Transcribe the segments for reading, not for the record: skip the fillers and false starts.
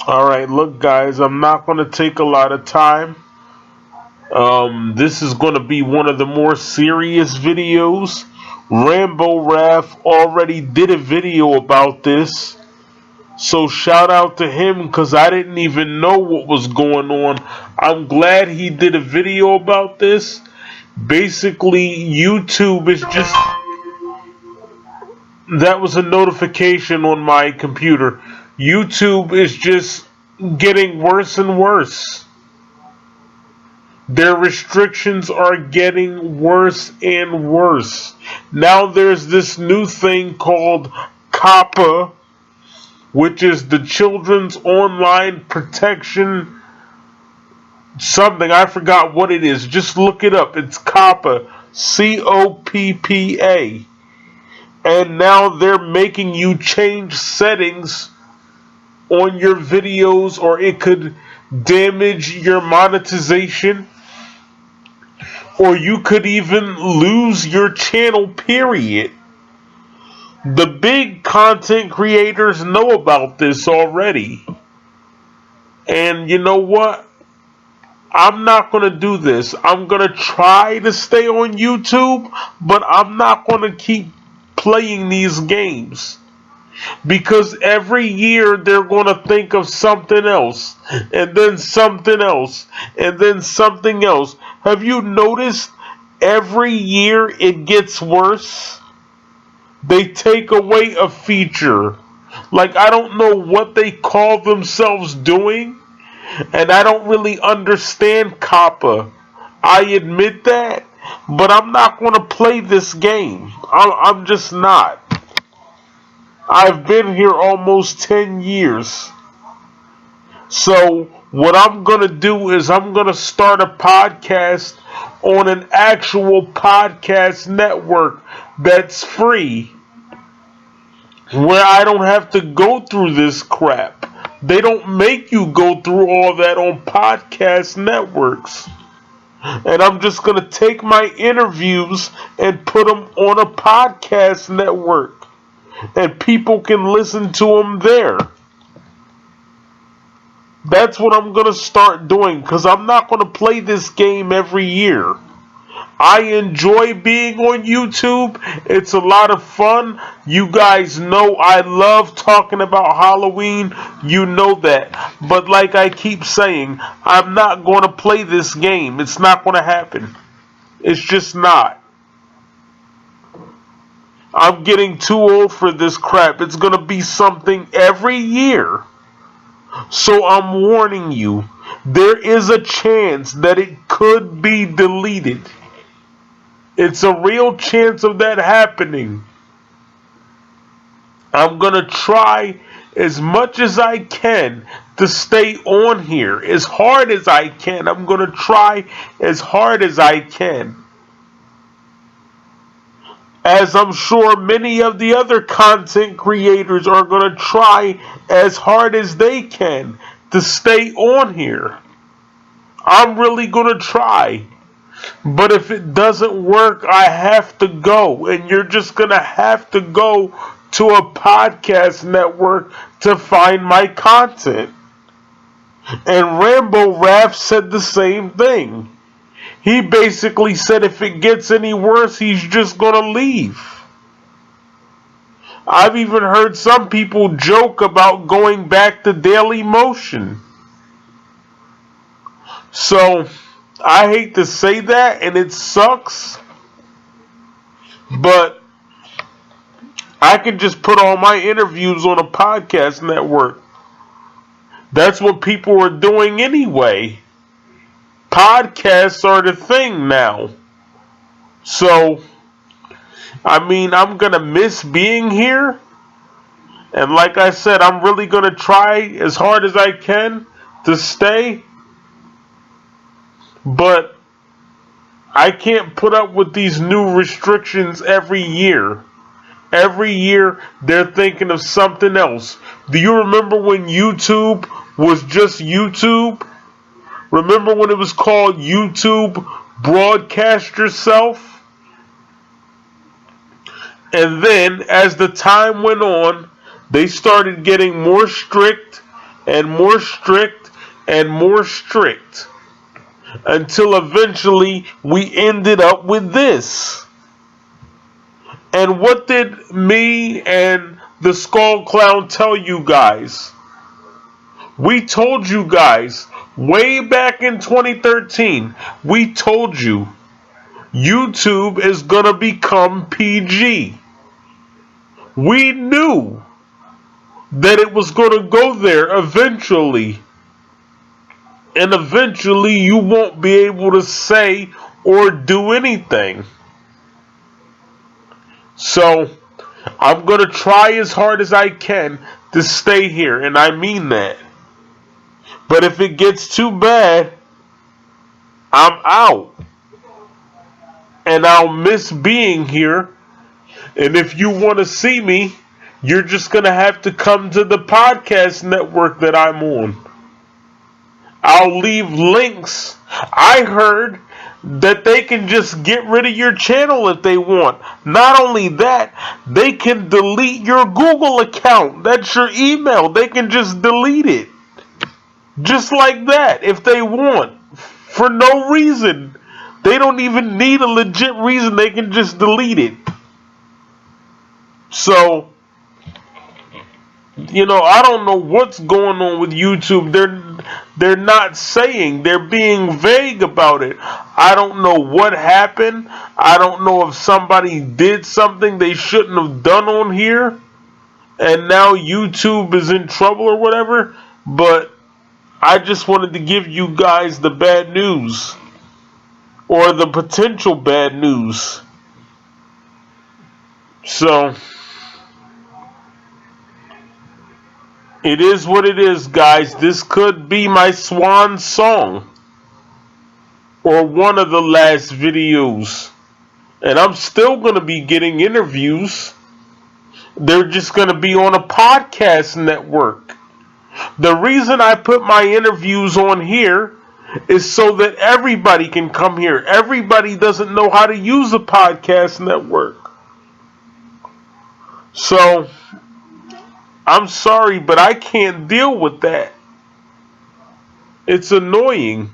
Alright, look guys, I'm not going to take a lot of time. This is going to be one of the more serious videos. Rambo Raff already did a video about this. So shout out to him because I didn't even know what was going on. I'm glad he did a video about this. Basically, YouTube is just... That was a notification on my computer. YouTube is just getting worse and worse. Their restrictions are getting worse and worse. Now there's this new thing called Coppa, which is the Children's Online Protection something. I forgot what it is. Just look it up. It's Coppa. Coppa. And now they're making you change settings on your videos, or it could damage your monetization, or you could even lose your channel, period. The big content creators know about this already. And you know what? I'm not going to do this. I'm going to try to stay on YouTube, but I'm not going to keep playing these games. Because every year they're going to think of something else, and then something else, and then something else. Have you noticed every year it gets worse? They take away a feature. Like, I don't know what they call themselves doing, and I don't really understand Coppa. I admit that, but I'm not going to play this game. I'm just not. I've been here almost 10 years. So what I'm going to do is I'm going to start a podcast on an actual podcast network that's free, where I don't have to go through this crap. They don't make you go through all that on podcast networks. And I'm just going to take my interviews and put them on a podcast network. And people can listen to them there. That's what I'm going to start doing, because I'm not going to play this game every year. I enjoy being on YouTube. It's a lot of fun. You guys know I love talking about Halloween. You know that. But like I keep saying, I'm not going to play this game. It's not going to happen. It's just not. I'm getting too old for this crap. It's going to be something every year. So I'm warning you, there is a chance that it could be deleted. It's a real chance of that happening. I'm going to try as much as I can to stay on here. As hard as I can. I'm going to try as hard as I can. As I'm sure many of the other content creators are going to try as hard as they can to stay on here. I'm really going to try. But if it doesn't work, I have to go. And you're just going to have to go to a podcast network to find my content. And Rambo Raff said the same thing. He basically said if it gets any worse, he's just going to leave. I've even heard some people joke about going back to Daily Motion. So, I hate to say that, and it sucks, but I can just put all my interviews on a podcast network. That's what people are doing anyway. Podcasts are the thing now. So, I mean, I'm going to miss being here. And like I said, I'm really going to try as hard as I can to stay. But I can't put up with these new restrictions every year. Every year, they're thinking of something else. Do you remember when YouTube was just YouTube? Remember when it was called YouTube Broadcast Yourself? And then, as the time went on, they started getting more strict and more strict and more strict until eventually we ended up with this. And what did me and the Skull Clown tell you guys? We told you guys way back in 2013, we told you YouTube is gonna become PG. We knew that it was gonna go there eventually. And eventually you won't be able to say or do anything. So I'm gonna try as hard as I can to stay here, and I mean that. But if it gets too bad, I'm out. And I'll miss being here. And if you want to see me, you're just going to have to come to the podcast network that I'm on. I'll leave links. I heard that they can just get rid of your channel if they want. Not only that, they can delete your Google account. That's your email. They can just delete it. Just like that, if they want. For no reason. They don't even need a legit reason. They can just delete it. So, I don't know what's going on with YouTube. They're not saying. They're being vague about it. I don't know what happened. I don't know if somebody did something they shouldn't have done on here, and now YouTube is in trouble or whatever. But I just wanted to give you guys the bad news, or the potential bad news. So, it is what it is, guys. This could be my swan song, or one of the last videos. And I'm still going to be getting interviews. They're just going to be on a podcast network. The reason I put my interviews on here is so that everybody can come here. Everybody doesn't know how to use a podcast network. So, I'm sorry, but I can't deal with that. It's annoying.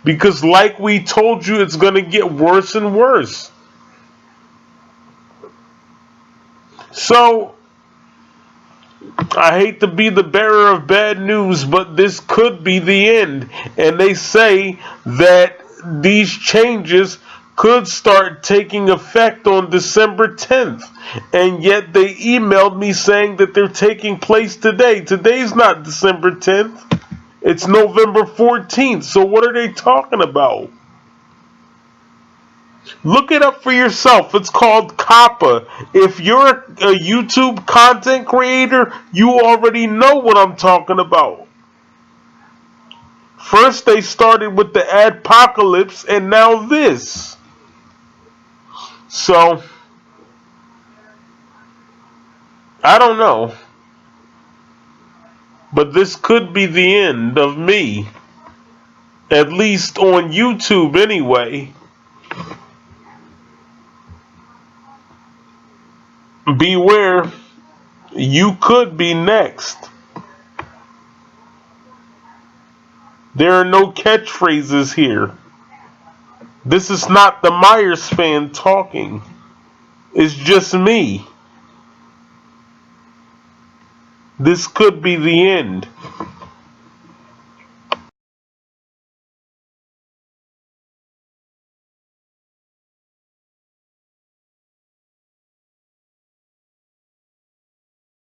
Because like we told you, it's going to get worse and worse. So, I hate to be the bearer of bad news, but this could be the end. And they say that these changes could start taking effect on December 10th. And yet they emailed me saying that they're taking place today. Today's not December 10th. It's November 14th. So what are they talking about? Look it up for yourself. It's called Coppa. If you're a YouTube content creator, you already know what I'm talking about. First they started with the adpocalypse, and now this. So, I don't know. But this could be the end of me. At least on YouTube anyway. Beware, you could be next. There are no catchphrases here. This is not the Myers fan talking. It's just me. This could be the end.